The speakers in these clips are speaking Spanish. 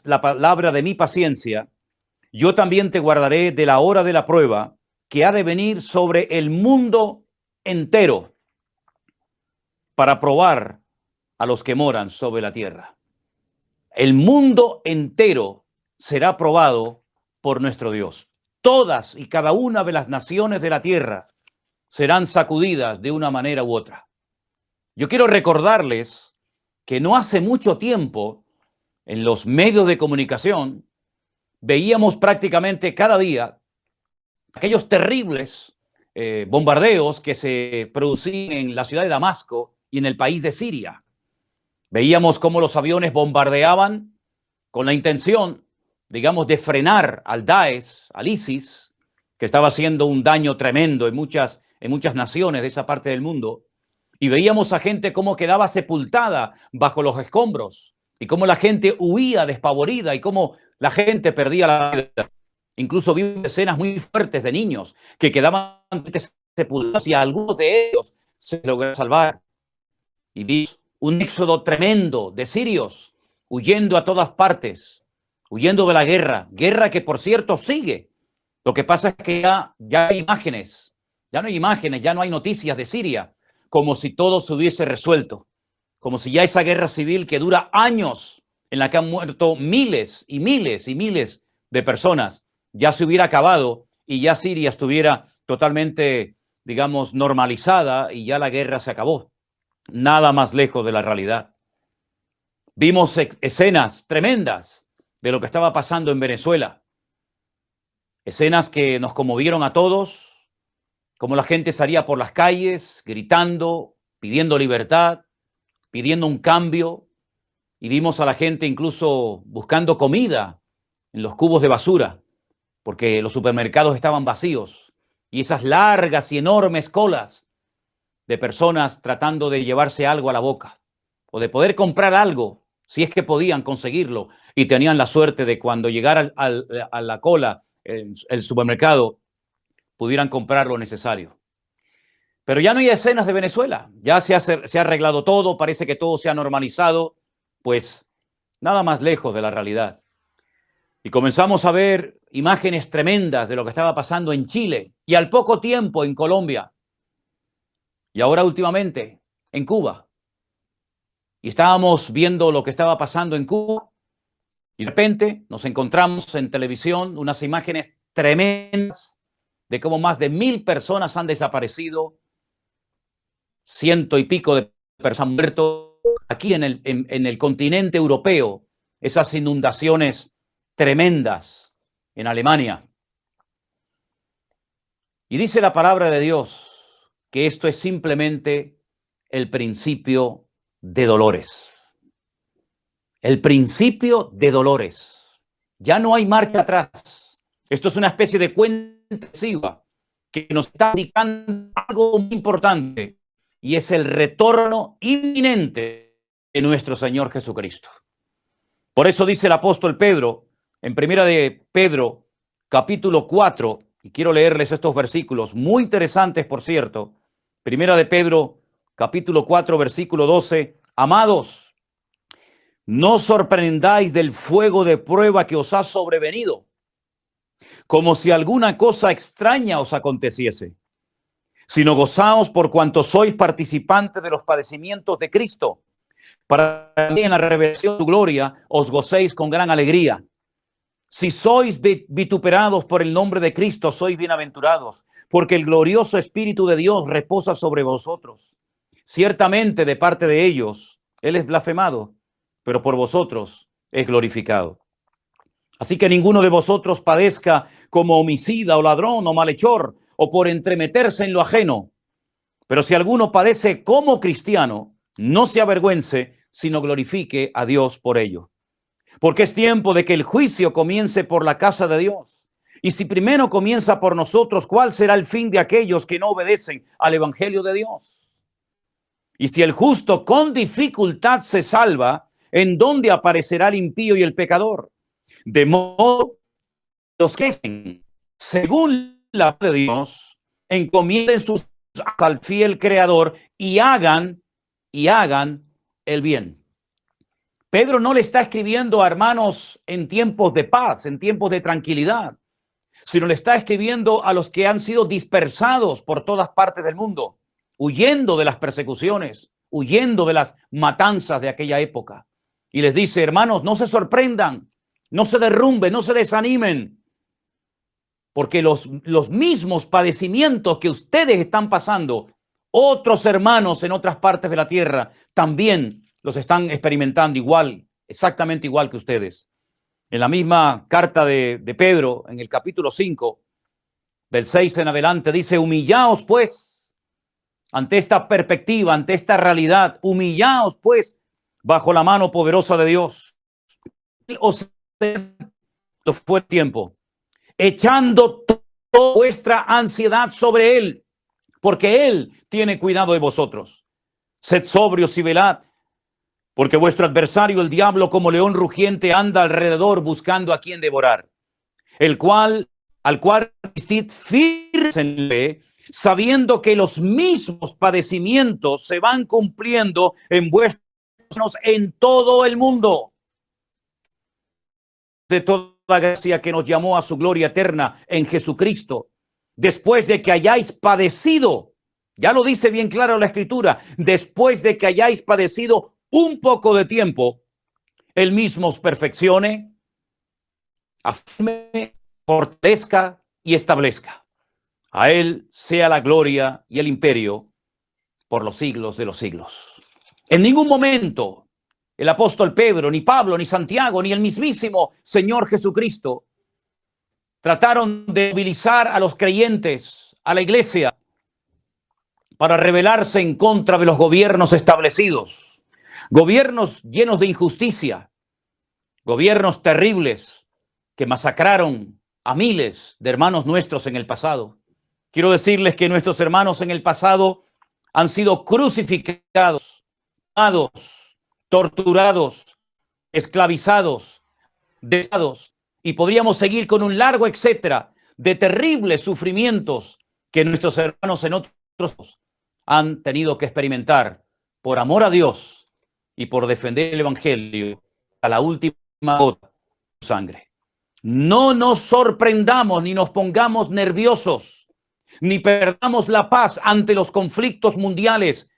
la palabra de mi paciencia, yo también te guardaré de la hora de la prueba que ha de venir sobre el mundo entero para probar a los que moran sobre la tierra. El mundo entero será probado por nuestro Dios. Todas y cada una de las naciones de la tierra serán sacudidas de una manera u otra. Yo quiero recordarles que no hace mucho tiempo en los medios de comunicación veíamos prácticamente cada día aquellos terribles bombardeos que se producían en la ciudad de Damasco y en el país de Siria. Veíamos cómo los aviones bombardeaban con la intención, digamos, de frenar al Daesh, al ISIS, que estaba haciendo un daño tremendo en muchas naciones de esa parte del mundo. Y veíamos a gente cómo quedaba sepultada bajo los escombros y cómo la gente huía despavorida y cómo la gente perdía la vida. Incluso vi escenas muy fuertes de niños que quedaban sepultados y algunos de ellos se lograron salvar. Y vi un éxodo tremendo de sirios huyendo a todas partes, huyendo de la guerra que por cierto sigue. Lo que pasa es que ya hay imágenes, ya no hay imágenes, ya no hay noticias de Siria, como si todo se hubiese resuelto, como si ya esa guerra civil que dura años, en la que han muerto miles y miles y miles de personas, ya se hubiera acabado y ya Siria estuviera totalmente, digamos, normalizada y ya la guerra se acabó. Nada más lejos de la realidad. Vimos escenas tremendas de lo que estaba pasando en Venezuela. Escenas que nos conmovieron a todos, como la gente salía por las calles gritando, pidiendo libertad, pidiendo un cambio, y vimos a la gente incluso buscando comida en los cubos de basura, porque los supermercados estaban vacíos, y esas largas y enormes colas de personas tratando de llevarse algo a la boca, o de poder comprar algo, si es que podían conseguirlo, y tenían la suerte de cuando llegara a la cola, el supermercado, pudieran comprar lo necesario. Pero ya no hay escenas de Venezuela, ya se ha arreglado todo, parece que todo se ha normalizado, pues nada más lejos de la realidad. Y comenzamos a ver imágenes tremendas de lo que estaba pasando en Chile y al poco tiempo en Colombia y ahora últimamente en Cuba. Y estábamos viendo lo que estaba pasando en Cuba y de repente nos encontramos en televisión unas imágenes tremendas de cómo más de 1000 personas han desaparecido, 100 y pico de personas han muerto aquí en el continente europeo, esas inundaciones tremendas en Alemania. Y dice la palabra de Dios que esto es simplemente el principio de dolores. El principio de dolores. Ya no hay marcha atrás. Esto es una especie de cuenta regresiva que nos está indicando algo muy importante y es el retorno inminente de nuestro Señor Jesucristo. Por eso dice el apóstol Pedro en Primera de Pedro, capítulo 4, y quiero leerles estos versículos, muy interesantes, por cierto. Primera de Pedro, capítulo 4, versículo 12. Amados, no os sorprendáis del fuego de prueba que os ha sobrevenido, como si alguna cosa extraña os aconteciese, sino gozaos por cuanto sois participantes de los padecimientos de Cristo, para que en la revelación de su gloria os gocéis con gran alegría. Si sois vituperados por el nombre de Cristo, sois bienaventurados, porque el glorioso Espíritu de Dios reposa sobre vosotros. Ciertamente de parte de ellos, Él es blasfemado, pero por vosotros es glorificado. Así que ninguno de vosotros padezca como homicida o ladrón o malhechor, o por entremeterse en lo ajeno. Pero si alguno padece como cristiano, no se avergüence, sino glorifique a Dios por ello. Porque es tiempo de que el juicio comience por la casa de Dios. Y si primero comienza por nosotros, ¿cuál será el fin de aquellos que no obedecen al evangelio de Dios? Y si el justo con dificultad se salva, ¿en dónde aparecerá el impío y el pecador? De modo que los que, según la palabra de Dios, encomienden sus al fiel Creador y hagan el bien. Pedro no le está escribiendo a hermanos en tiempos de paz, en tiempos de tranquilidad, sino le está escribiendo a los que han sido dispersados por todas partes del mundo, huyendo de las persecuciones, huyendo de las matanzas de aquella época. Y les dice, hermanos, no se sorprendan, no se derrumben, no se desanimen, porque los mismos padecimientos que ustedes están pasando, otros hermanos en otras partes de la tierra también los están experimentando igual, exactamente igual que ustedes. En la misma carta de Pedro, en el capítulo 5, del 6 en adelante, dice, humillaos pues ante esta perspectiva, ante esta realidad, humillaos pues bajo la mano poderosa de Dios. Os fue tiempo, echando toda vuestra ansiedad sobre Él, porque Él tiene cuidado de vosotros. Sed sobrios y velad, porque vuestro adversario, el diablo, como león rugiente, anda alrededor buscando a quien devorar, al cual resistid firmemente, sabiendo que los mismos padecimientos se van cumpliendo en vuestros en todo el mundo. De toda gracia que nos llamó a su gloria eterna en Jesucristo, después de que hayáis padecido, ya lo dice bien claro la Escritura, después de que hayáis padecido un poco de tiempo, Él mismo os perfeccione, afirme, fortalezca y establezca. A Él sea la gloria y el imperio por los siglos de los siglos. En ningún momento el apóstol Pedro, ni Pablo, ni Santiago, ni el mismísimo Señor Jesucristo trataron de movilizar a los creyentes, a la iglesia, para rebelarse en contra de los gobiernos establecidos. Gobiernos llenos de injusticia, gobiernos terribles que masacraron a miles de hermanos nuestros en el pasado. Quiero decirles que nuestros hermanos en el pasado han sido crucificados, torturados, esclavizados, dejados, y podríamos seguir con un largo etcétera de terribles sufrimientos que nuestros hermanos en otros han tenido que experimentar por amor a Dios y por defender el evangelio a la última gota de sangre. No nos sorprendamos ni nos pongamos nerviosos, ni perdamos la paz ante los conflictos mundiales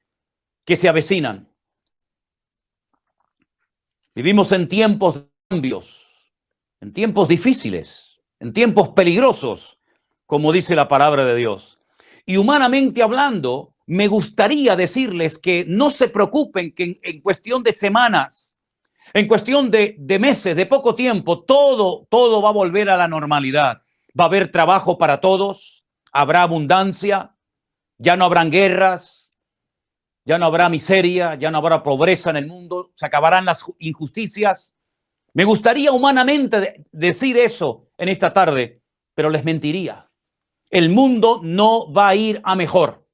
que se avecinan. Vivimos en tiempos de cambios, en tiempos difíciles, en tiempos peligrosos, como dice la palabra de Dios. Y humanamente hablando, me gustaría decirles que no se preocupen que en cuestión de semanas, en cuestión de meses, de poco tiempo, todo va a volver a la normalidad. Va a haber trabajo para todos, habrá abundancia, ya no habrán guerras, ya no habrá miseria, ya no habrá pobreza en el mundo, se acabarán las injusticias. Me gustaría humanamente decir eso en esta tarde, pero les mentiría. El mundo no va a ir a mejor.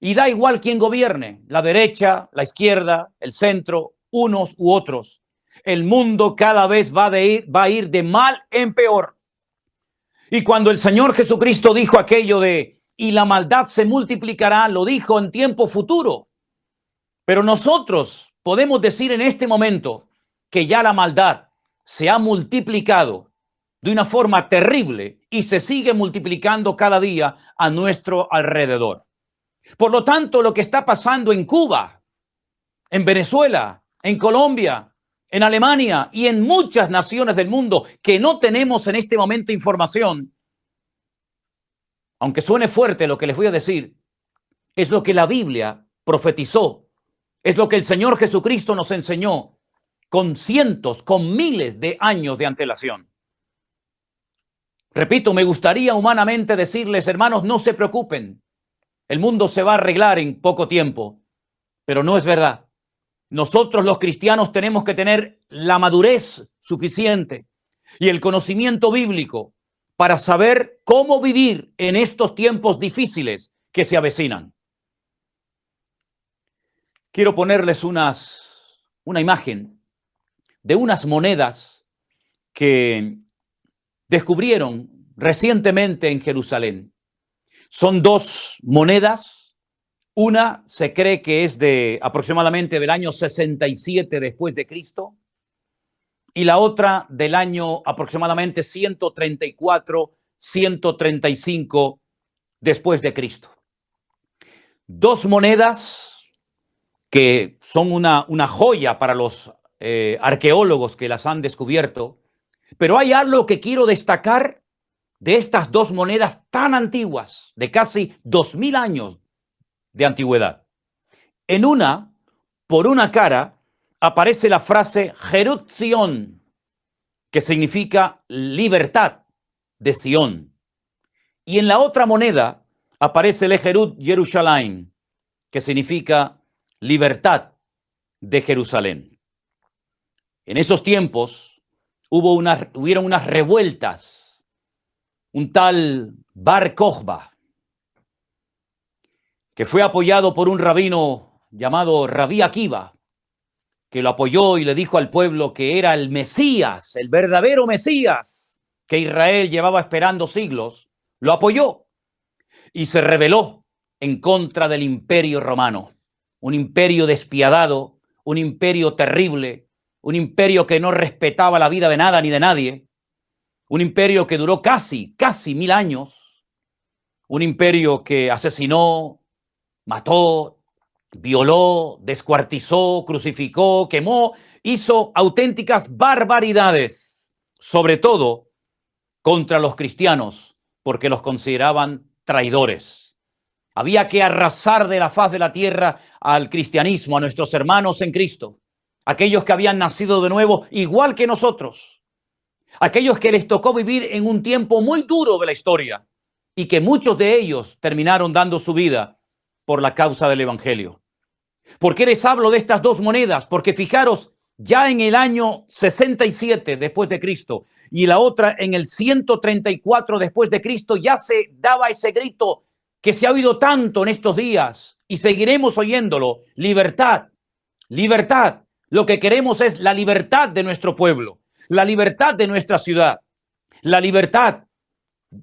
Y da igual quién gobierne, la derecha, la izquierda, el centro, unos u otros. El mundo cada vez va a ir de mal en peor. Y cuando el Señor Jesucristo dijo aquello de y la maldad se multiplicará, lo dijo en tiempo futuro. Pero nosotros podemos decir en este momento que ya la maldad se ha multiplicado de una forma terrible y se sigue multiplicando cada día a nuestro alrededor. Por lo tanto, lo que está pasando en Cuba, en Venezuela, en Colombia, en Alemania y en muchas naciones del mundo que no tenemos en este momento información, aunque suene fuerte lo que les voy a decir, es lo que la Biblia profetizó, es lo que el Señor Jesucristo nos enseñó con cientos, con miles de años de antelación. Repito, me gustaría humanamente decirles, hermanos, no se preocupen, el mundo se va a arreglar en poco tiempo, pero no es verdad. Nosotros los cristianos tenemos que tener la madurez suficiente y el conocimiento bíblico para saber cómo vivir en estos tiempos difíciles que se avecinan. Quiero ponerles una imagen de unas monedas que descubrieron recientemente en Jerusalén. Son dos monedas Una se cree que es de aproximadamente del año 67 después de Cristo y la otra del año aproximadamente 134, 135 después de Cristo. Dos monedas que son una joya para los arqueólogos que las han descubierto, pero hay algo que quiero destacar de estas dos monedas tan antiguas, de casi 2000 años de antigüedad. En una, por una cara, aparece la frase Jerut Zion, que significa libertad de Sion. Y en la otra moneda aparece el Jerut Jerusalén, que significa libertad de Jerusalén. En esos tiempos hubieron unas revueltas. Un tal Bar Kokhba, que fue apoyado por un rabino llamado Rabí Akiva, que lo apoyó y le dijo al pueblo que era el Mesías, el verdadero Mesías, que Israel llevaba esperando siglos, lo apoyó y se rebeló en contra del imperio romano, un imperio despiadado, un imperio terrible, un imperio que no respetaba la vida de nada ni de nadie, un imperio que duró casi 1000 años, un imperio que asesinó, mató, violó, descuartizó, crucificó, quemó, hizo auténticas barbaridades, sobre todo contra los cristianos, porque los consideraban traidores. Había que arrasar de la faz de la tierra al cristianismo, a nuestros hermanos en Cristo, aquellos que habían nacido de nuevo igual que nosotros, aquellos que les tocó vivir en un tiempo muy duro de la historia y que muchos de ellos terminaron dando su vida por la causa del evangelio. ¿Por qué les hablo de estas dos monedas? Porque fijaros, ya en el año 67 después de Cristo y la otra en el 134 después de Cristo ya se daba ese grito que se ha oído tanto en estos días y seguiremos oyéndolo: libertad, libertad. Lo que queremos es la libertad de nuestro pueblo, la libertad de nuestra ciudad, la libertad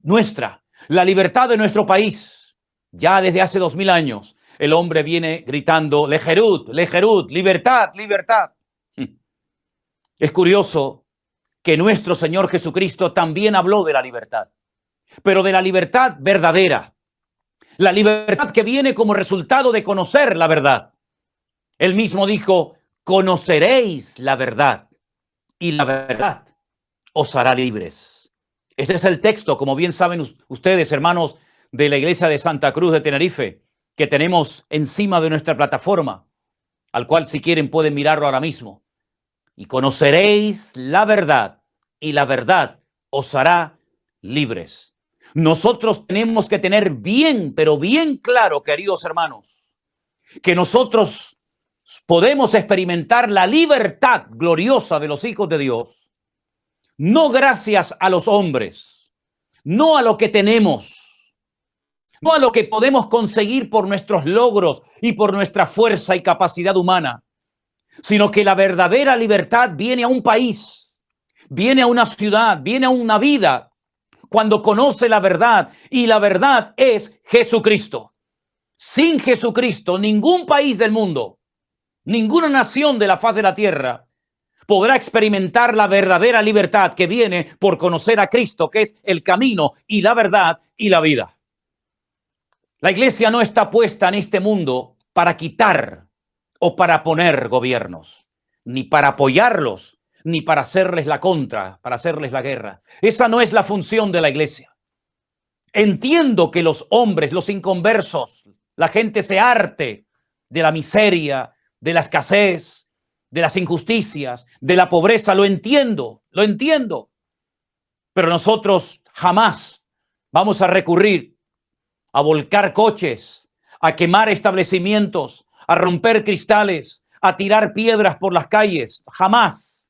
nuestra, la libertad de nuestro país. Ya desde hace 2000 años el hombre viene gritando Lejerut, Lejerut, libertad, libertad. Es curioso que nuestro Señor Jesucristo también habló de la libertad, pero de la libertad verdadera, la libertad que viene como resultado de conocer la verdad. Él mismo dijo: conoceréis la verdad y la verdad os hará libres. Ese es el texto, como bien saben ustedes, hermanos de la iglesia de Santa Cruz de Tenerife, que tenemos encima de nuestra plataforma, al cual si quieren pueden mirarlo ahora mismo. Y conoceréis la verdad y la verdad os hará libres. Nosotros tenemos que tener bien, pero bien claro, queridos hermanos, que nosotros podemos experimentar la libertad gloriosa de los hijos de Dios, no gracias a los hombres, no a lo que tenemos, no a lo que podemos conseguir por nuestros logros y por nuestra fuerza y capacidad humana, sino que la verdadera libertad viene a un país, viene a una ciudad, viene a una vida, cuando conoce la verdad, y la verdad es Jesucristo. Sin Jesucristo, ningún país del mundo, ninguna nación de la faz de la tierra podrá experimentar la verdadera libertad que viene por conocer a Cristo, que es el camino y la verdad y la vida. La iglesia no está puesta en este mundo para quitar o para poner gobiernos, ni para apoyarlos, ni para hacerles la contra, para hacerles la guerra. Esa no es la función de la iglesia. Entiendo que los hombres, los inconversos, la gente se harte de la miseria, de la escasez, de las injusticias, de la pobreza. Lo entiendo. Pero nosotros jamás vamos a recurrir a volcar coches, a quemar establecimientos, a romper cristales, a tirar piedras por las calles. Jamás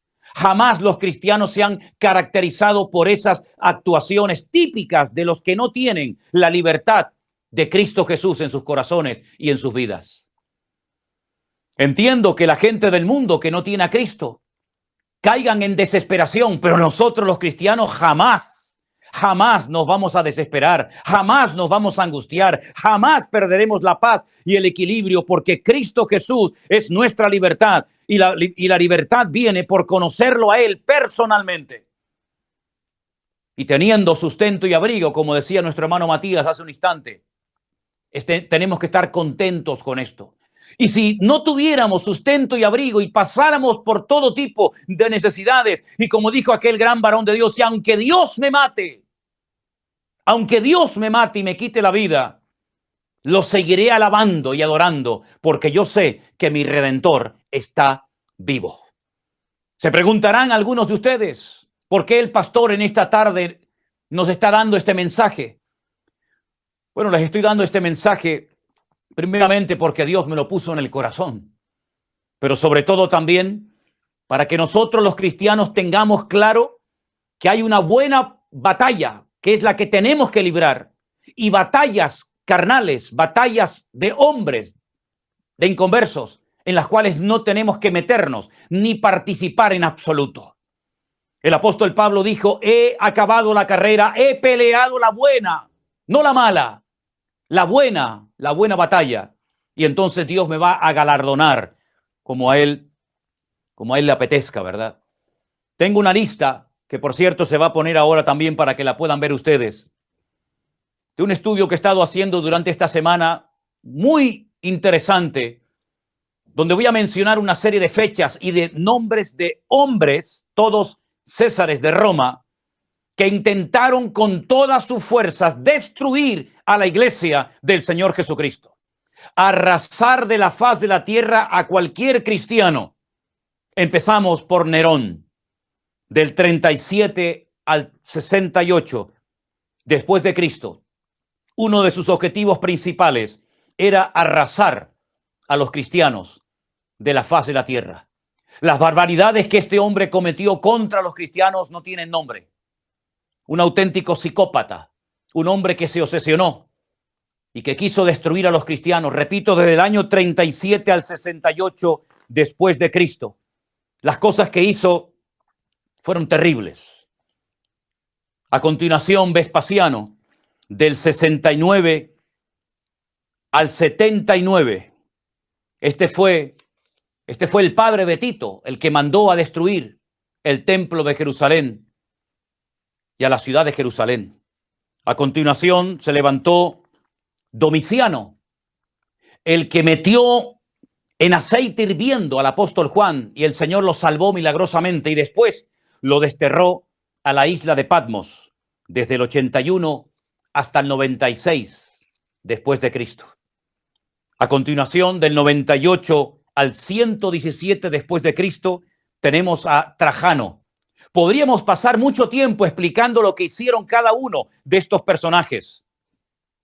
los cristianos se han caracterizado por esas actuaciones típicas de los que no tienen la libertad de Cristo Jesús en sus corazones y en sus vidas. Entiendo que la gente del mundo que no tiene a Cristo caigan en desesperación, pero nosotros los cristianos jamás Jamás nos vamos a desesperar, jamás nos vamos a angustiar, jamás perderemos la paz y el equilibrio, porque Cristo Jesús es nuestra libertad y la libertad viene por conocerlo a Él personalmente. Y teniendo sustento y abrigo, como decía nuestro hermano Matías hace un instante, tenemos que estar contentos con esto. Y si no tuviéramos sustento y abrigo y pasáramos por todo tipo de necesidades, y como dijo aquel gran varón de Dios, y aunque Dios me mate y me quite la vida, lo seguiré alabando y adorando, porque yo sé que mi Redentor está vivo. Se preguntarán algunos de ustedes, ¿por qué el pastor en esta tarde nos está dando este mensaje? Bueno, les estoy dando este mensaje primeramente porque Dios me lo puso en el corazón, pero sobre todo también para que nosotros los cristianos tengamos claro que hay una buena batalla, que es la que tenemos que librar, y batallas carnales, batallas de hombres, de inconversos, en las cuales no tenemos que meternos ni participar en absoluto. El apóstol Pablo dijo, he acabado la carrera, he peleado la buena, no la mala, la buena batalla. Y entonces Dios me va a galardonar como a él le apetezca, ¿verdad? Tengo una lista que, por cierto, se va a poner ahora también para que la puedan ver ustedes, de un estudio que he estado haciendo durante esta semana, muy interesante, donde voy a mencionar una serie de fechas y de nombres de hombres, todos Césares de Roma, que intentaron con todas sus fuerzas destruir a la iglesia del Señor Jesucristo, arrasar de la faz de la tierra a cualquier cristiano. Empezamos por Nerón, del 37 al 68 después de Cristo. Uno de sus objetivos principales era arrasar a los cristianos de la faz de la tierra. Las barbaridades que este hombre cometió contra los cristianos no tienen nombre. Un auténtico psicópata, un hombre que se obsesionó y que quiso destruir a los cristianos, repito, desde el año 37 al 68 después de Cristo. Las cosas que hizo fueron terribles. A continuación, Vespasiano, del 69 al 79. Este fue el padre de Tito, el que mandó a destruir el templo de Jerusalén y a la ciudad de Jerusalén. A continuación se levantó Domiciano, el que metió en aceite hirviendo al apóstol Juan y el Señor lo salvó milagrosamente y después lo desterró a la isla de Patmos desde el 81 hasta el 96 después de Cristo. A continuación, del 98 al 117 después de Cristo, tenemos a Trajano. Podríamos pasar mucho tiempo explicando lo que hicieron cada uno de estos personajes,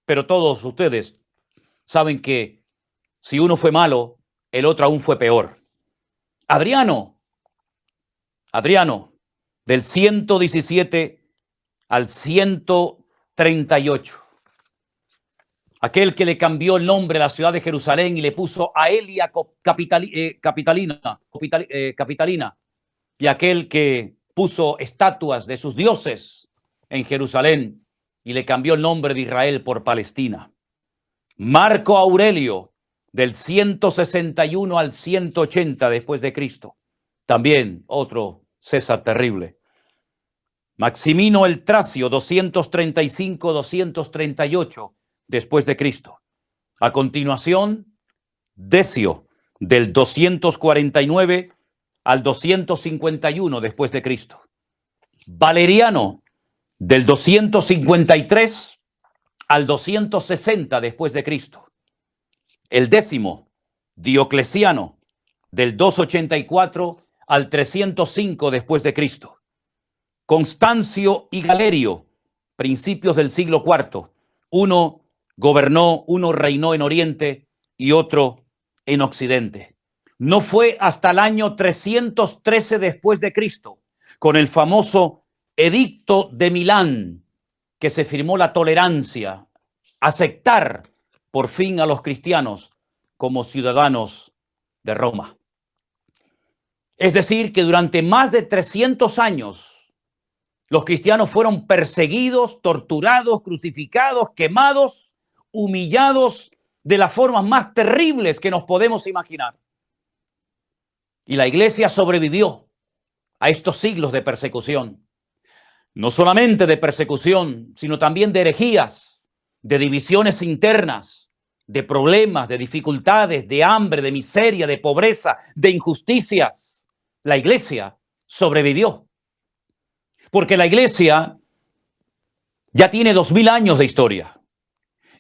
pero todos ustedes saben que si uno fue malo, el otro aún fue peor. Adriano, del 117 al 138. Aquel que le cambió el nombre a la ciudad de Jerusalén y le puso Aelia Capitalina, y aquel que puso estatuas de sus dioses en Jerusalén y le cambió el nombre de Israel por Palestina. Marco Aurelio, del 161 al 180 después de Cristo, también otro César terrible. Maximino el Tracio, 235-238 después de Cristo. A continuación, Decio, del 249 al 251 después de Cristo. Valeriano, del 253 al 260 después de Cristo. El 10º, Diocleciano, del 284 al 305 después de Cristo. Constancio y Galerio, principios del siglo IV. Uno reinó en Oriente y otro en Occidente. No fue hasta el año 313 después de Cristo, con el famoso Edicto de Milán, que se firmó la tolerancia, aceptar por fin a los cristianos como ciudadanos de Roma. Es decir, que durante más de 300 años Los cristianos fueron perseguidos, torturados, crucificados, quemados, humillados de las formas más terribles que nos podemos imaginar. Y la iglesia sobrevivió a estos siglos de persecución. No solamente de persecución, sino también de herejías, de divisiones internas, de problemas, de dificultades, de hambre, de miseria, de pobreza, de injusticias. La iglesia sobrevivió. Porque la iglesia ya tiene 2000 años de historia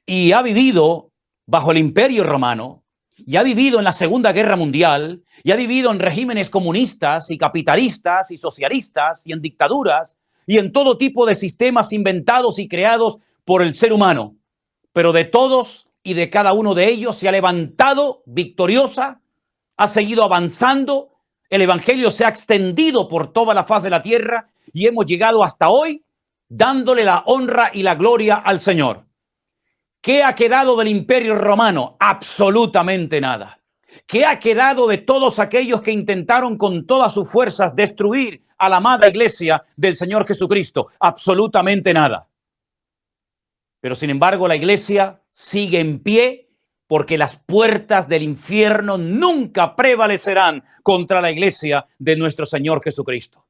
y ha vivido bajo el Imperio Romano, y ha vivido en la Segunda Guerra Mundial, y ha vivido en regímenes comunistas y capitalistas y socialistas y en dictaduras y en todo tipo de sistemas inventados y creados por el ser humano. Pero de todos y de cada uno de ellos se ha levantado victoriosa, ha seguido avanzando, el evangelio se ha extendido por toda la faz de la tierra y hemos llegado hasta hoy dándole la honra y la gloria al Señor. ¿Qué ha quedado del Imperio Romano? Absolutamente nada. ¿Qué ha quedado de todos aquellos que intentaron con todas sus fuerzas destruir a la amada iglesia del Señor Jesucristo? Absolutamente nada. Pero sin embargo la iglesia sigue en pie porque las puertas del infierno nunca prevalecerán contra la iglesia de nuestro Señor Jesucristo.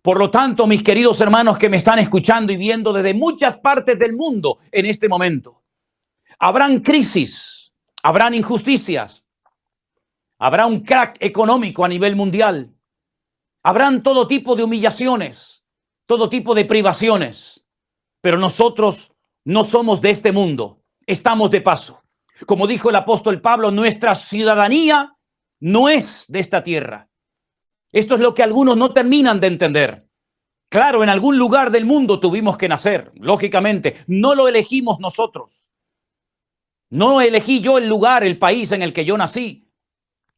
Por lo tanto, mis queridos hermanos que me están escuchando y viendo desde muchas partes del mundo en este momento, habrán crisis, habrán injusticias, habrá un crack económico a nivel mundial, habrán todo tipo de humillaciones, todo tipo de privaciones, pero nosotros no somos de este mundo, estamos de paso. Como dijo el apóstol Pablo, nuestra ciudadanía no es de esta tierra. Esto es lo que algunos no terminan de entender. Claro, en algún lugar del mundo tuvimos que nacer, lógicamente, no lo elegimos nosotros. No elegí yo el lugar, el país en el que yo nací,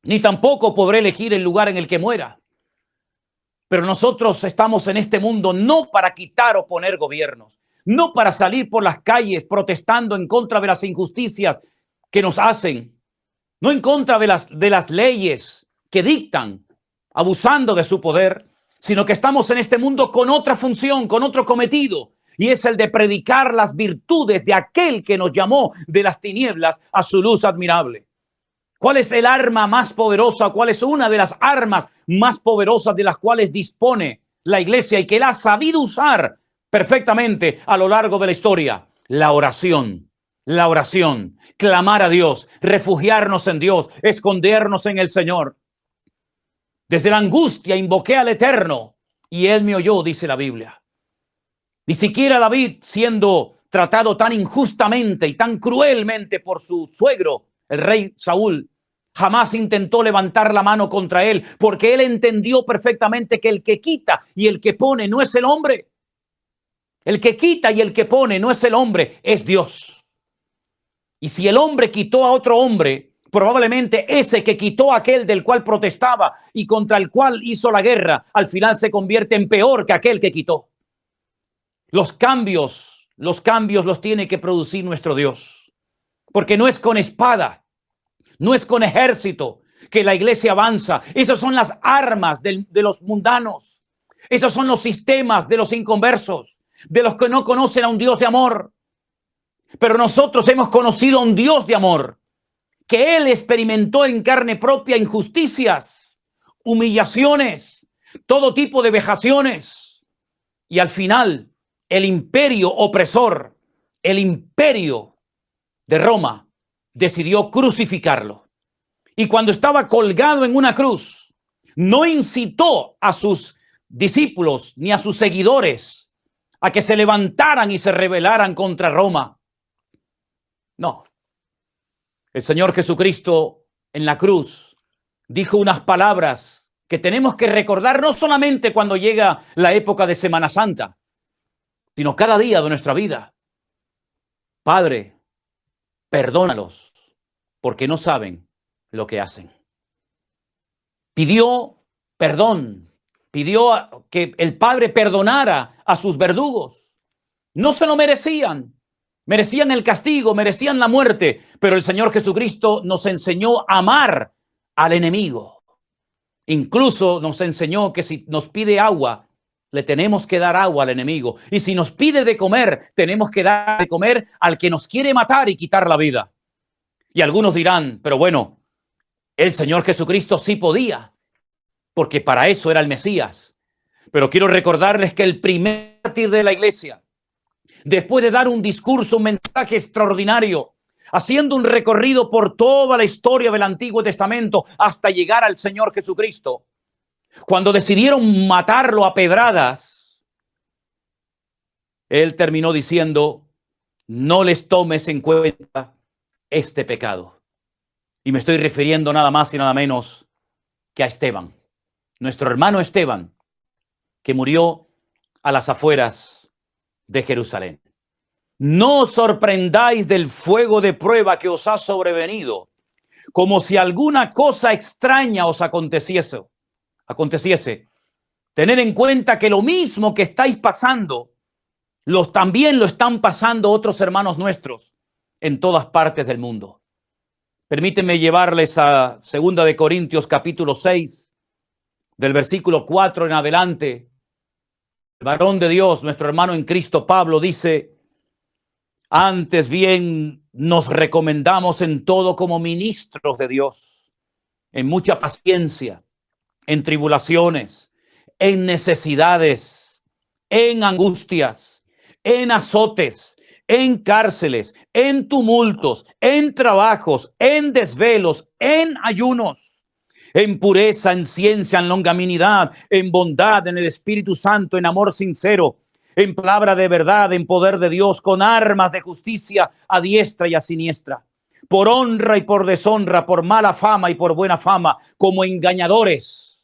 ni tampoco podré elegir el lugar en el que muera. Pero nosotros estamos en este mundo no para quitar o poner gobiernos, no para salir por las calles protestando en contra de las injusticias que nos hacen, no en contra de las leyes que dictan, abusando de su poder, sino que estamos en este mundo con otra función, con otro cometido, y es el de predicar las virtudes de aquel que nos llamó de las tinieblas a su luz admirable. ¿Cuál es el arma más poderosa? ¿Cuál es una de las armas más poderosas de las cuales dispone la iglesia y que la ha sabido usar perfectamente a lo largo de la historia? La oración. La oración. Clamar a Dios, refugiarnos en Dios, escondernos en el Señor. Desde la angustia invoqué al Eterno y Él me oyó, dice la Biblia. Ni siquiera David, siendo tratado tan injustamente y tan cruelmente por su suegro, el rey Saúl, jamás intentó levantar la mano contra él, porque él entendió perfectamente que el que quita y el que pone no es el hombre. El que quita y el que pone no es el hombre, es Dios. Y si el hombre quitó a otro hombre, probablemente ese que quitó a aquel del cual protestaba y contra el cual hizo la guerra, al final se convierte en peor que aquel que quitó. Los cambios los tiene que producir nuestro Dios. Porque no es con espada, no es con ejército que la iglesia avanza. Esas son las armas de los mundanos. Esos son los sistemas de los inconversos, de los que no conocen a un Dios de amor. Pero nosotros hemos conocido a un Dios de amor, que Él experimentó en carne propia injusticias, humillaciones, todo tipo de vejaciones. Y al final, el imperio opresor, el imperio de Roma, decidió crucificarlo. Y cuando estaba colgado en una cruz, no incitó a sus discípulos ni a sus seguidores a que se levantaran y se rebelaran contra Roma. No. El Señor Jesucristo en la cruz dijo unas palabras que tenemos que recordar no solamente cuando llega la época de Semana Santa, sino cada día de nuestra vida. Padre, perdónalos, porque no saben lo que hacen. Pidió perdón, pidió que el Padre perdonara a sus verdugos. No se lo merecían, merecían el castigo, merecían la muerte, pero el Señor Jesucristo nos enseñó a amar al enemigo. Incluso nos enseñó que si nos pide agua, le tenemos que dar agua al enemigo. Y si nos pide de comer, tenemos que dar de comer al que nos quiere matar y quitar la vida. Y algunos dirán, pero bueno, el Señor Jesucristo sí podía, porque para eso era el Mesías. Pero quiero recordarles que el primer mártir de la iglesia, después de dar un discurso, un mensaje extraordinario, haciendo un recorrido por toda la historia del Antiguo Testamento hasta llegar al Señor Jesucristo, cuando decidieron matarlo a pedradas, él terminó diciendo, no les tomes en cuenta este pecado. Y me estoy refiriendo nada más y nada menos que a Esteban, nuestro hermano Esteban, que murió a las afueras de Jerusalén. No os sorprendáis del fuego de prueba que os ha sobrevenido, como si alguna cosa extraña os aconteciese. Tener en cuenta que lo mismo que estáis pasando, también lo están pasando otros hermanos nuestros en todas partes del mundo. Permítanme llevarles a 2 de Corintios capítulo 6, del versículo 4 en adelante. El varón de Dios, nuestro hermano en Cristo Pablo, dice, antes bien nos recomendamos en todo como ministros de Dios, en mucha paciencia, en tribulaciones, en necesidades, en angustias, en azotes, en cárceles, en tumultos, en trabajos, en desvelos, en ayunos, en pureza, en ciencia, en longanimidad, en bondad, en el Espíritu Santo, en amor sincero, en palabra de verdad, en poder de Dios, con armas de justicia a diestra y a siniestra, por honra y por deshonra, por mala fama y por buena fama, como engañadores,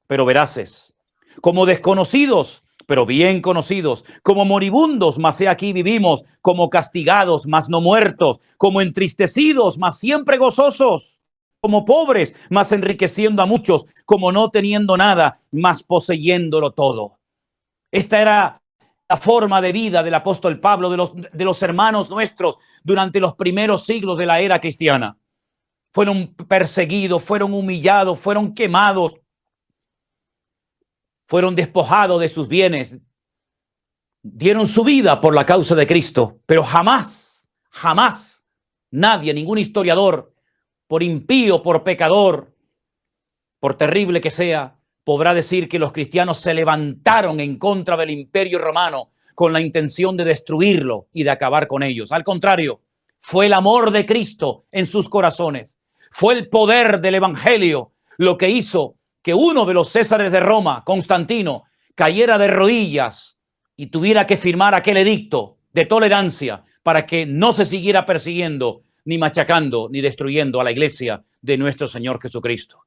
pero veraces, como desconocidos, pero bien conocidos, como moribundos, mas he aquí vivimos, como castigados, mas no muertos, como entristecidos, mas siempre gozosos, como pobres, mas enriqueciendo a muchos, como no teniendo nada, mas poseyéndolo todo. Esta era la forma de vida del apóstol Pablo, de los hermanos nuestros durante los primeros siglos de la era cristiana. Fueron perseguidos, fueron humillados, fueron quemados, fueron despojados de sus bienes, dieron su vida por la causa de Cristo, pero jamás nadie, ningún historiador, por impío, por pecador, por terrible que sea, podrá decir que los cristianos se levantaron en contra del Imperio Romano con la intención de destruirlo y de acabar con ellos. Al contrario, fue el amor de Cristo en sus corazones, fue el poder del Evangelio lo que hizo que uno de los césares de Roma, Constantino, cayera de rodillas y tuviera que firmar aquel edicto de tolerancia para que no se siguiera persiguiendo, ni machacando, ni destruyendo a la iglesia de nuestro Señor Jesucristo.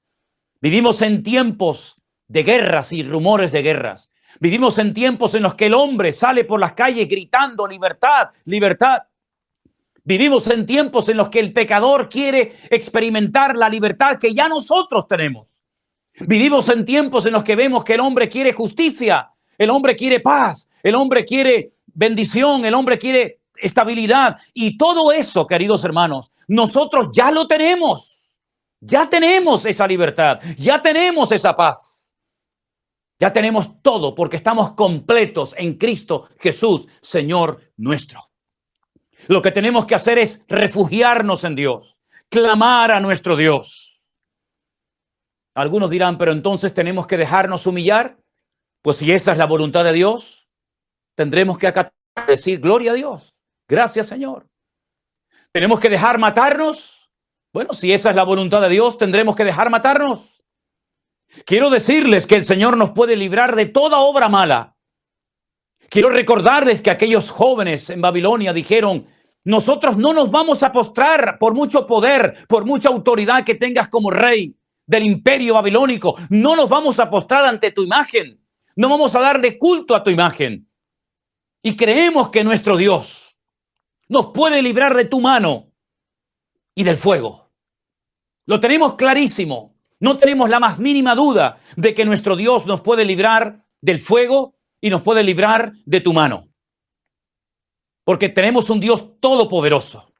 Vivimos en tiempos de guerras y rumores de guerras. Vivimos en tiempos en los que el hombre sale por las calles gritando libertad, libertad. Vivimos en tiempos en los que el pecador quiere experimentar la libertad que ya nosotros tenemos. Vivimos en tiempos en los que vemos que el hombre quiere justicia, el hombre quiere paz, el hombre quiere bendición, el hombre quiere estabilidad. Y todo eso, queridos hermanos, nosotros ya lo tenemos. Ya tenemos esa libertad, ya tenemos esa paz. Ya tenemos todo porque estamos completos en Cristo Jesús, Señor nuestro. Lo que tenemos que hacer es refugiarnos en Dios, clamar a nuestro Dios. Algunos dirán, pero entonces tenemos que dejarnos humillar. Pues si esa es la voluntad de Dios, tendremos que acatar, decir gloria a Dios. Gracias, Señor. ¿Tenemos que dejar matarnos? Bueno, si esa es la voluntad de Dios, tendremos que dejar matarnos. Quiero decirles que el Señor nos puede librar de toda obra mala. Quiero recordarles que aquellos jóvenes en Babilonia dijeron, nosotros no nos vamos a postrar por mucho poder, por mucha autoridad que tengas como rey del imperio babilónico. No nos vamos a postrar ante tu imagen. No vamos a darle culto a tu imagen. Y creemos que nuestro Dios nos puede librar de tu mano y del fuego. Lo tenemos clarísimo. No tenemos la más mínima duda de que nuestro Dios nos puede librar del fuego y nos puede librar de tu mano. Porque tenemos un Dios todopoderoso.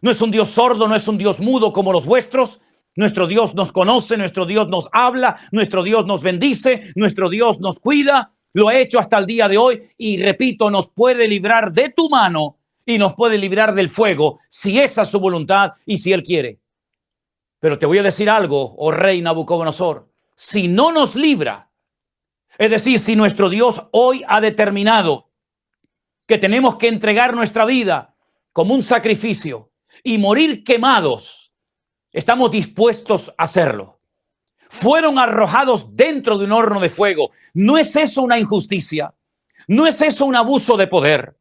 No es un Dios sordo, no es un Dios mudo como los vuestros. Nuestro Dios nos conoce, nuestro Dios nos habla, nuestro Dios nos bendice, nuestro Dios nos cuida. lo ha hecho hasta el día de hoy y repito, nos puede librar de tu mano y nos puede librar del fuego si esa es su voluntad y si Él quiere. Pero te voy a decir algo, oh rey Nabucodonosor, si no nos libra, es decir, si nuestro Dios hoy ha determinado que tenemos que entregar nuestra vida como un sacrificio y morir quemados, estamos dispuestos a hacerlo. Fueron arrojados dentro de un horno de fuego. ¿No es eso una injusticia? ¿No es eso un abuso de poder?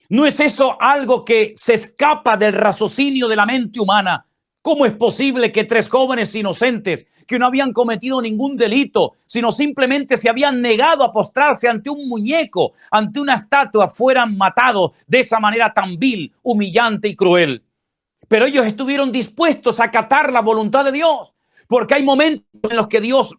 ¿No es eso algo que se escapa del raciocinio de la mente humana? ¿Cómo es posible que 3 jóvenes inocentes que no habían cometido ningún delito, sino simplemente se habían negado a postrarse ante un muñeco, ante una estatua, fueran matados de esa manera tan vil, humillante y cruel? Pero ellos estuvieron dispuestos a acatar la voluntad de Dios, porque hay momentos en los que Dios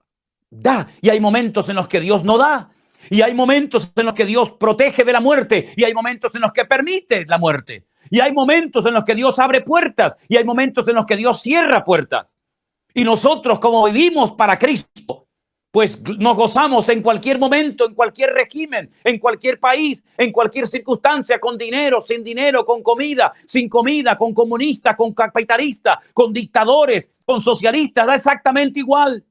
da y hay momentos en los que Dios no da. Y hay momentos en los que Dios protege de la muerte y hay momentos en los que permite la muerte. Y hay momentos en los que Dios abre puertas y hay momentos en los que Dios cierra puertas. Y nosotros, como vivimos para Cristo, pues nos gozamos en cualquier momento, en cualquier régimen, en cualquier país, en cualquier circunstancia, con dinero, sin dinero, con comida, sin comida, con comunistas, con capitalistas, con dictadores, con socialistas, da exactamente igual.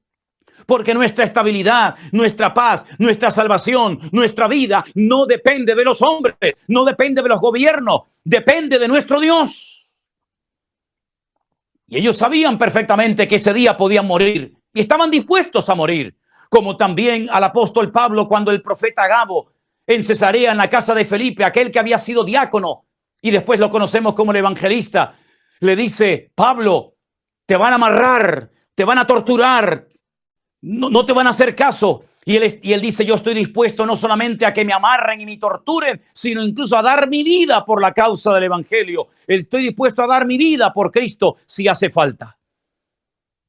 Porque nuestra estabilidad, nuestra paz, nuestra salvación, nuestra vida no depende de los hombres, no depende de los gobiernos, depende de nuestro Dios. Y ellos sabían perfectamente que ese día podían morir y estaban dispuestos a morir. Como también al apóstol Pablo cuando el profeta Agabo en Cesarea, en la casa de Felipe, aquel que había sido diácono y después lo conocemos como el evangelista, le dice: Pablo, te van a amarrar, te van a torturar, no te van a hacer caso. Y él dice: yo estoy dispuesto no solamente a que me amarren y me torturen, sino incluso a dar mi vida por la causa del evangelio. Estoy dispuesto a dar mi vida por Cristo si hace falta.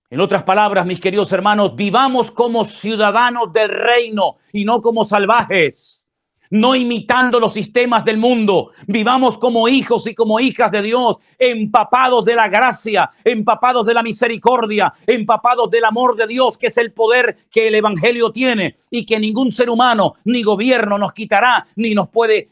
En otras palabras, mis queridos hermanos, vivamos como ciudadanos del reino y no como salvajes. No imitando los sistemas del mundo. Vivamos como hijos y como hijas de Dios, empapados de la gracia, empapados de la misericordia, empapados del amor de Dios, que es el poder que el evangelio tiene y que ningún ser humano ni gobierno nos quitará ni nos puede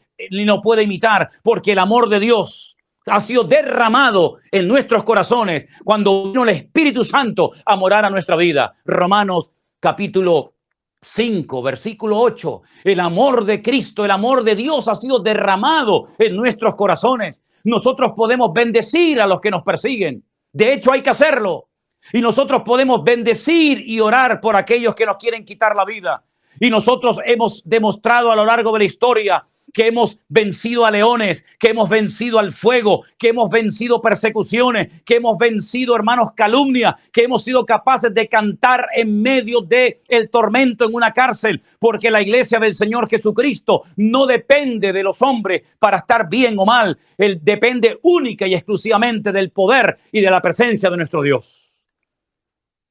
imitar, porque el amor de Dios ha sido derramado en nuestros corazones cuando vino el Espíritu Santo a morar a nuestra vida. Romanos capítulo 5, versículo 8. El amor de Cristo, el amor de Dios ha sido derramado en nuestros corazones. Nosotros podemos bendecir a los que nos persiguen. De hecho, hay que hacerlo. Y nosotros podemos bendecir y orar por aquellos que nos quieren quitar la vida. Y nosotros hemos demostrado a lo largo de la historia que hemos vencido a leones, que hemos vencido al fuego, que hemos vencido persecuciones, que hemos vencido, hermanos, calumnia, que hemos sido capaces de cantar en medio del tormento en una cárcel, porque la iglesia del Señor Jesucristo no depende de los hombres para estar bien o mal. Él depende única y exclusivamente del poder y de la presencia de nuestro Dios.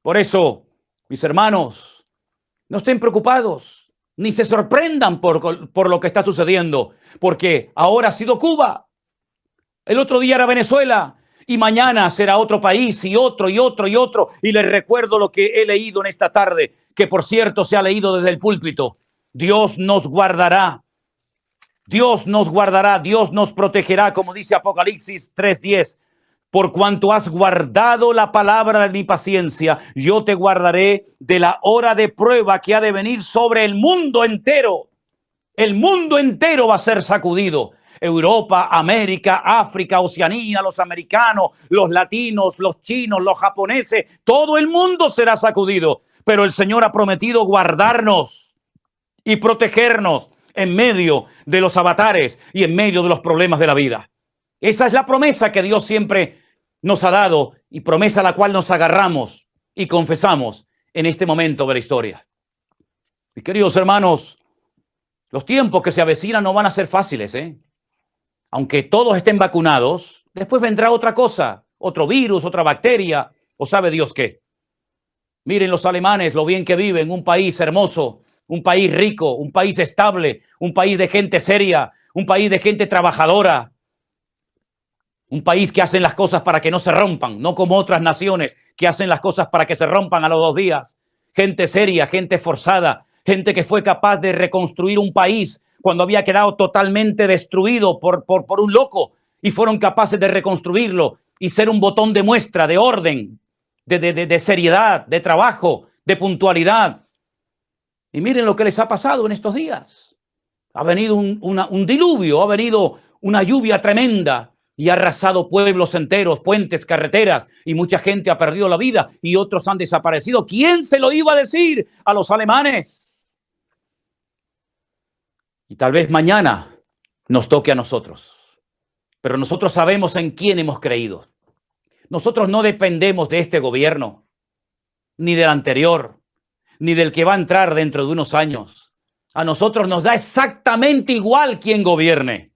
Por eso, mis hermanos, no estén preocupados, ni se sorprendan por lo que está sucediendo, porque ahora ha sido Cuba, el otro día era Venezuela y mañana será otro país y otro y otro y otro. Y les recuerdo lo que he leído en esta tarde, que por cierto se ha leído desde el púlpito. Dios nos guardará, Dios nos guardará, Dios nos protegerá, como dice Apocalipsis 3:10. Por cuanto has guardado la palabra de mi paciencia, yo te guardaré de la hora de prueba que ha de venir sobre el mundo entero. El mundo entero va a ser sacudido. Europa, América, África, Oceanía, los americanos, los latinos, los chinos, los japoneses, todo el mundo será sacudido. Pero el Señor ha prometido guardarnos y protegernos en medio de los avatares y en medio de los problemas de la vida. Esa es la promesa que Dios siempre nos ha dado y promesa a la cual nos agarramos y confesamos en este momento de la historia. Mis queridos hermanos, los tiempos que se avecinan no van a ser fáciles, ¿eh? Aunque todos estén vacunados, después vendrá otra cosa, otro virus, otra bacteria, o sabe Dios qué. Miren los alemanes, lo bien que viven, un país hermoso, un país rico, un país estable, un país de gente seria, un país de gente trabajadora. Un país que hacen las cosas para que no se rompan, no como otras naciones que hacen las cosas para que se rompan a los 2 días. Gente seria, gente esforzada, gente que fue capaz de reconstruir un país cuando había quedado totalmente destruido por un loco, y fueron capaces de reconstruirlo y ser un botón de muestra, de orden, de seriedad, de trabajo, de puntualidad. Y miren lo que les ha pasado en estos días. Ha venido un diluvio, ha venido una lluvia tremenda y ha arrasado pueblos enteros, puentes, carreteras, y mucha gente ha perdido la vida y otros han desaparecido. ¿Quién se lo iba a decir a los alemanes? Y tal vez mañana nos toque a nosotros. Pero nosotros sabemos en quién hemos creído. Nosotros no dependemos de este gobierno, ni del anterior, ni del que va a entrar dentro de unos años. A nosotros nos da exactamente igual quién gobierne.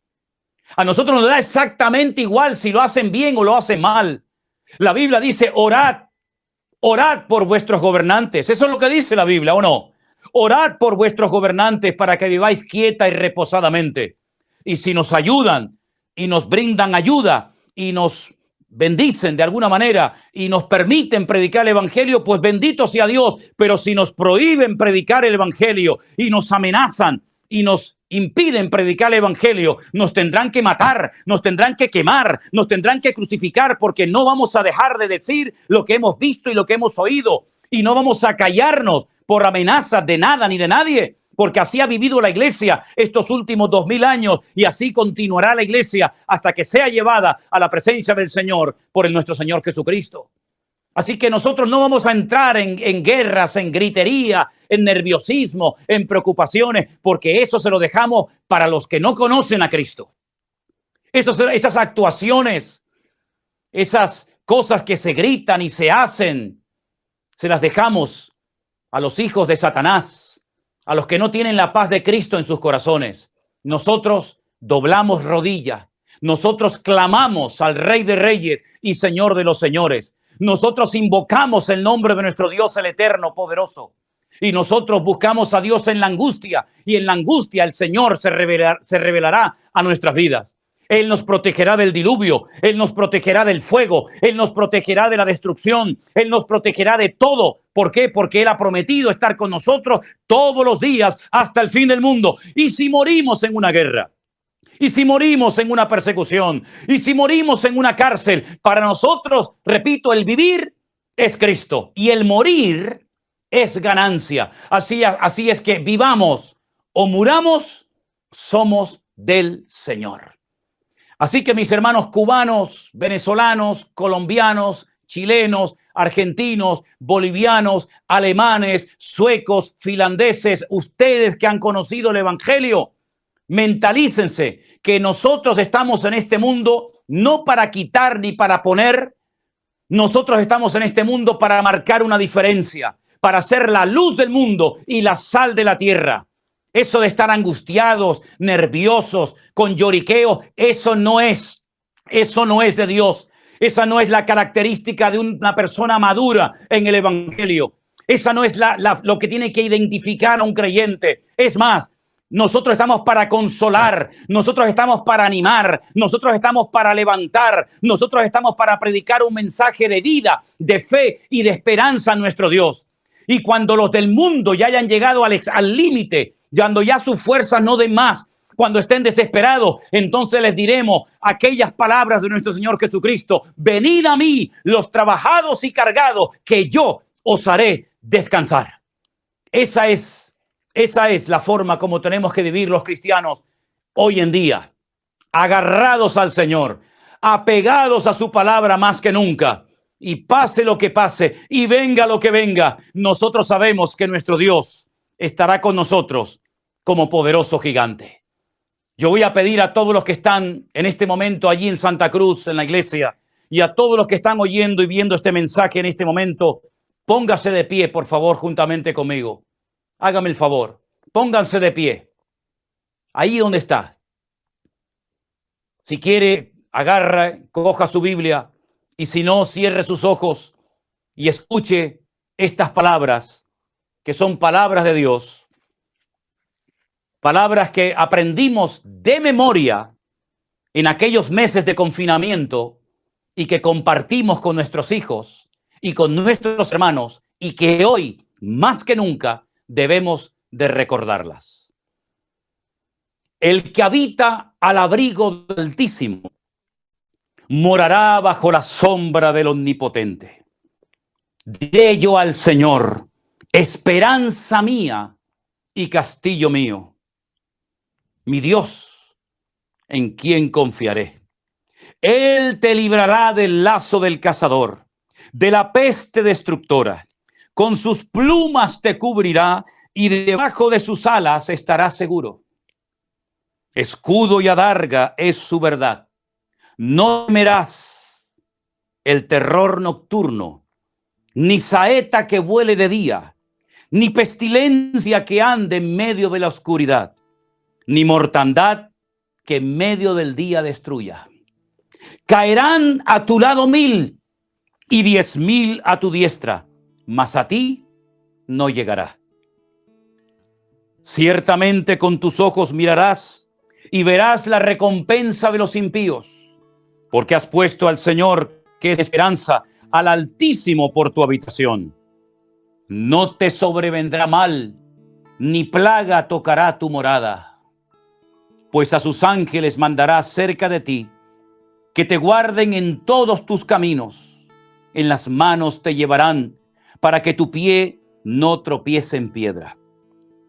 A nosotros nos da exactamente igual si lo hacen bien o lo hacen mal. La Biblia dice, orad por vuestros gobernantes. Eso es lo que dice la Biblia, ¿o no? Orad por vuestros gobernantes para que viváis quieta y reposadamente. Y si nos ayudan y nos brindan ayuda y nos bendicen de alguna manera y nos permiten predicar el evangelio, pues bendito sea Dios. Pero si nos prohíben predicar el evangelio y nos amenazan y nos impiden predicar el evangelio, nos tendrán que matar, nos tendrán que quemar, nos tendrán que crucificar, porque no vamos a dejar de decir lo que hemos visto y lo que hemos oído, y no vamos a callarnos por amenazas de nada ni de nadie, porque así ha vivido la iglesia estos últimos 2000 años, y así continuará la iglesia hasta que sea llevada a la presencia del Señor por nuestro Señor Jesucristo. Así que nosotros no vamos a entrar en guerras, en gritería, en nerviosismo, en preocupaciones, porque eso se lo dejamos para los que no conocen a Cristo. Esas actuaciones, esas cosas que se gritan y se hacen, se las dejamos a los hijos de Satanás, a los que no tienen la paz de Cristo en sus corazones. Nosotros doblamos rodilla, nosotros clamamos al Rey de Reyes y Señor de los Señores. Nosotros invocamos el nombre de nuestro Dios, el eterno, poderoso. Y nosotros buscamos a Dios en la angustia, y en la angustia el Señor se revelará a nuestras vidas. Él nos protegerá del diluvio, Él nos protegerá del fuego, Él nos protegerá de la destrucción, Él nos protegerá de todo. ¿Por qué? Porque Él ha prometido estar con nosotros todos los días hasta el fin del mundo. Y si morimos en una guerra, y si morimos en una persecución, y si morimos en una cárcel, para nosotros, repito, el vivir es Cristo y el morir es ganancia. Así es que vivamos o muramos, somos del Señor. Así que mis hermanos cubanos, venezolanos, colombianos, chilenos, argentinos, bolivianos, alemanes, suecos, finlandeses, ustedes que han conocido el evangelio, mentalícense que nosotros estamos en este mundo no para quitar ni para poner. Nosotros estamos en este mundo para marcar una diferencia, para ser la luz del mundo y la sal de la tierra. Eso de estar angustiados, nerviosos, con lloriqueo, eso no es de Dios. Esa no es la característica de una persona madura en el evangelio. Esa no es lo que tiene que identificar a un creyente. Es más, nosotros estamos para consolar, nosotros estamos para animar, nosotros estamos para levantar, nosotros estamos para predicar un mensaje de vida, de fe y de esperanza a nuestro Dios. Y cuando los del mundo ya hayan llegado al límite, cuando ya sus fuerzas no den más, cuando estén desesperados, entonces les diremos aquellas palabras de nuestro Señor Jesucristo: venid a mí, los trabajados y cargados, que yo os haré descansar. Esa es la forma como tenemos que vivir los cristianos hoy en día, agarrados al Señor, apegados a su palabra más que nunca. Y pase lo que pase y venga lo que venga, nosotros sabemos que nuestro Dios estará con nosotros como poderoso gigante. Yo voy a pedir a todos los que están en este momento allí en Santa Cruz, en la iglesia, y a todos los que están oyendo y viendo este mensaje en este momento, póngase de pie, por favor, juntamente conmigo. Hágame el favor, pónganse de pie, ahí donde está. Si quiere, agarra, coja su Biblia, y si no, cierre sus ojos y escuche estas palabras, que son palabras de Dios, palabras que aprendimos de memoria en aquellos meses de confinamiento y que compartimos con nuestros hijos y con nuestros hermanos, y que hoy, más que nunca, debemos de recordarlas. El que habita al abrigo del Altísimo morará bajo la sombra del Omnipotente. Diré yo al Señor, esperanza mía y castillo mío, mi Dios, en quien confiaré. Él te librará del lazo del cazador, de la peste destructora. Con sus plumas te cubrirá y debajo de sus alas estarás seguro. Escudo y adarga es su verdad. No temerás el terror nocturno, ni saeta que vuele de día, ni pestilencia que ande en medio de la oscuridad, ni mortandad que en medio del día destruya. Caerán a tu lado 1000 y 10.000 a tu diestra, mas a ti no llegará. Ciertamente con tus ojos mirarás y verás la recompensa de los impíos, porque has puesto al Señor, que es esperanza, al Altísimo por tu habitación. No te sobrevendrá mal, ni plaga tocará tu morada, pues a sus ángeles mandará cerca de ti, que te guarden en todos tus caminos. En las manos te llevarán, para que tu pie no tropiece en piedra.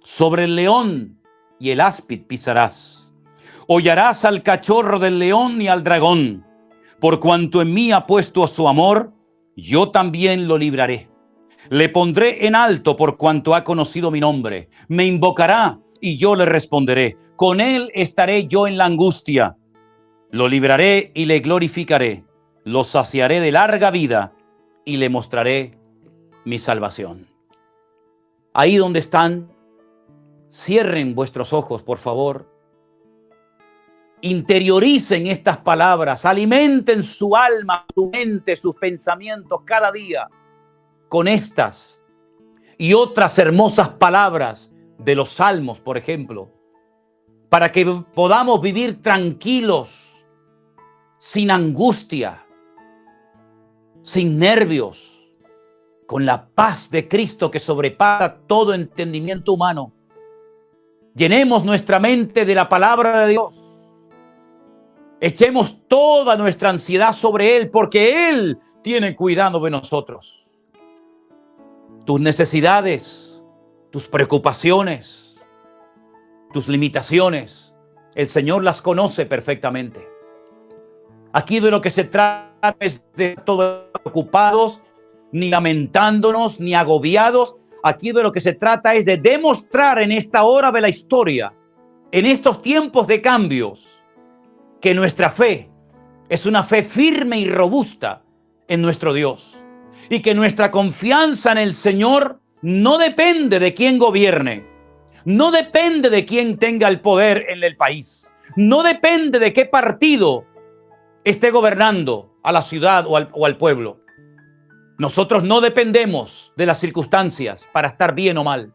Sobre el león y el áspid pisarás. Hollarás al cachorro del león y al dragón. Por cuanto en mí ha puesto su amor, yo también lo libraré. Le pondré en alto por cuanto ha conocido mi nombre. Me invocará y yo le responderé. Con él estaré yo en la angustia. Lo libraré y le glorificaré. Lo saciaré de larga vida y le mostraré mi salvación. Ahí donde están, cierren vuestros ojos, por favor. Interioricen estas palabras, alimenten su alma, su mente, sus pensamientos cada día con estas y otras hermosas palabras de los salmos, por ejemplo, para que podamos vivir tranquilos, sin angustia, sin nervios, con la paz de Cristo que sobrepasa todo entendimiento humano. Llenemos nuestra mente de la palabra de Dios. Echemos toda nuestra ansiedad sobre Él, porque Él tiene cuidado de nosotros. Tus necesidades, tus preocupaciones, tus limitaciones, el Señor las conoce perfectamente. Aquí de lo que se trata es de todos preocupados, ni lamentándonos, ni agobiados. Aquí de lo que se trata es de demostrar en esta hora de la historia, en estos tiempos de cambios, que nuestra fe es una fe firme y robusta en nuestro Dios. Y que nuestra confianza en el Señor no depende de quién gobierne, no depende de quién tenga el poder en el país, no depende de qué partido esté gobernando a la ciudad o al pueblo. Nosotros no dependemos de las circunstancias para estar bien o mal.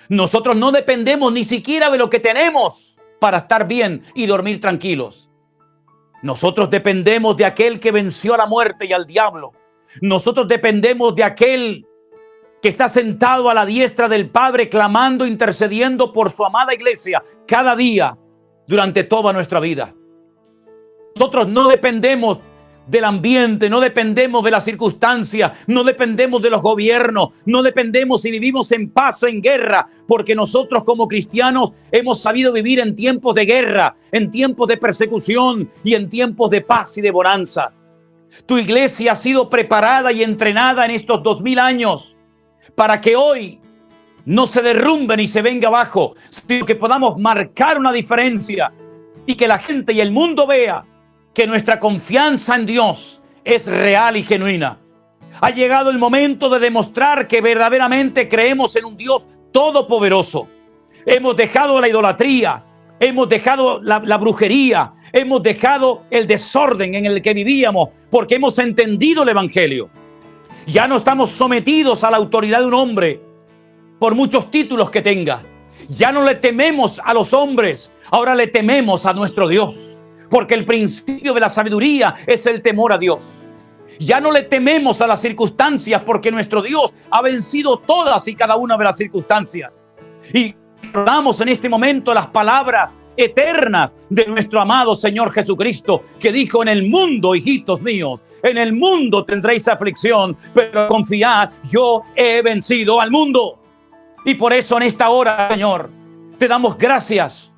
Nosotros no dependemos ni siquiera de lo que tenemos para estar bien y dormir tranquilos. Nosotros dependemos de aquel que venció a la muerte y al diablo. Nosotros dependemos de aquel que está sentado a la diestra del Padre, clamando, intercediendo por su amada iglesia cada día durante toda nuestra vida. Nosotros no dependemos del ambiente, no dependemos de las circunstancias, no dependemos de los gobiernos, no dependemos si vivimos en paz o en guerra, porque nosotros como cristianos hemos sabido vivir en tiempos de guerra, en tiempos de persecución y en tiempos de paz y de bonanza. Tu iglesia ha sido preparada y entrenada en estos 2000 años para que hoy no se derrumbe ni se venga abajo, sino que podamos marcar una diferencia y que la gente y el mundo vea que nuestra confianza en Dios es real y genuina. Ha llegado el momento de demostrar que verdaderamente creemos en un Dios todopoderoso. Hemos dejado la idolatría, hemos dejado la brujería, hemos dejado el desorden en el que vivíamos, porque hemos entendido el Evangelio. Ya no estamos sometidos a la autoridad de un hombre, por muchos títulos que tenga. Ya no le tememos a los hombres, ahora le tememos a nuestro Dios. Porque el principio de la sabiduría es el temor a Dios. Ya no le tememos a las circunstancias, porque nuestro Dios ha vencido todas y cada una de las circunstancias. Y Damos en este momento las palabras eternas de nuestro amado Señor Jesucristo, que dijo: en el mundo, hijitos míos, en el mundo tendréis aflicción, pero confiad, yo he vencido al mundo. Y por eso en esta hora, Señor, te damos gracias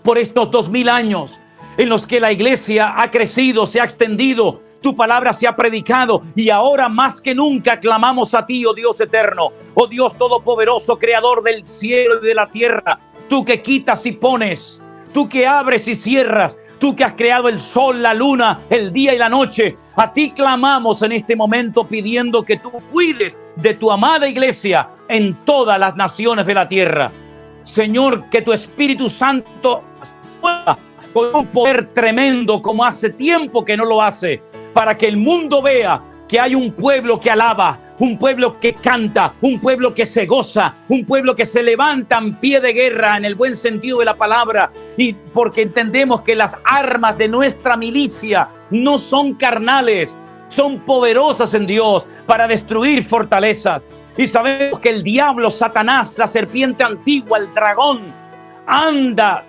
por estos 2000 años en los que la iglesia ha crecido, se ha extendido, tu palabra se ha predicado, y ahora más que nunca clamamos a ti, oh Dios eterno, oh Dios todopoderoso, creador del cielo y de la tierra, tú que quitas y pones, tú que abres y cierras, tú que has creado el sol, la luna, el día y la noche. A ti clamamos en este momento pidiendo que tú cuides de tu amada iglesia en todas las naciones de la tierra. Señor, que tu Espíritu Santo con un poder tremendo como hace tiempo que no lo hace, para que el mundo vea que hay un pueblo que alaba, un pueblo que canta, un pueblo que se goza, un pueblo que se levanta en pie de guerra en el buen sentido de la palabra, y porque entendemos que las armas de nuestra milicia no son carnales, son poderosas en Dios para destruir fortalezas. Y sabemos que el diablo, Satanás, la serpiente antigua, el dragón, anda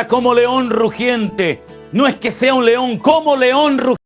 como león rugiente. No es que sea un león, como león rugiente